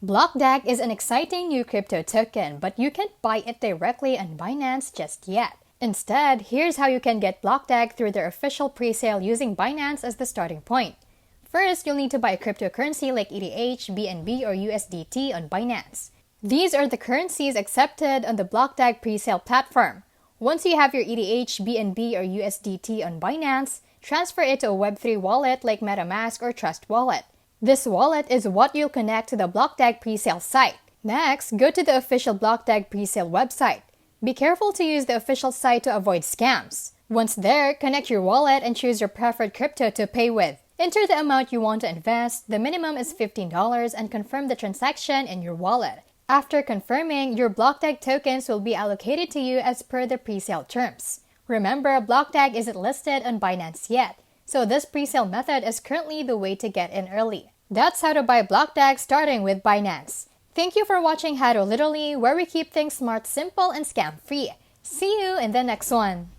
BlockDAG is an exciting new crypto token, but you can't buy it directly on Binance just yet. Instead, here's how you can get BlockDAG through their official presale using Binance as the starting point. First, you'll need to buy a cryptocurrency like ETH, BNB, or USDT on Binance. These are the currencies accepted on the BlockDAG presale platform. Once you have your ETH, BNB, or USDT on Binance, transfer it to a Web3 wallet like MetaMask or Trust Wallet. This wallet is what you'll connect to the BlockDAG presale site. Next, go to the official BlockDAG presale website. Be careful to use the official site to avoid scams. Once there, connect your wallet and choose your preferred crypto to pay with. Enter the amount you want to invest, the minimum is $15, and confirm the transaction in your wallet. After confirming, your BlockDAG tokens will be allocated to you as per the presale terms. Remember, BlockDAG isn't listed on Binance yet, so this presale method is currently the way to get in early. That's how to buy BlockDAG starting with Binance. Thank you for watching How to Literally, where we keep things smart, simple, and scam-free. See you in the next one.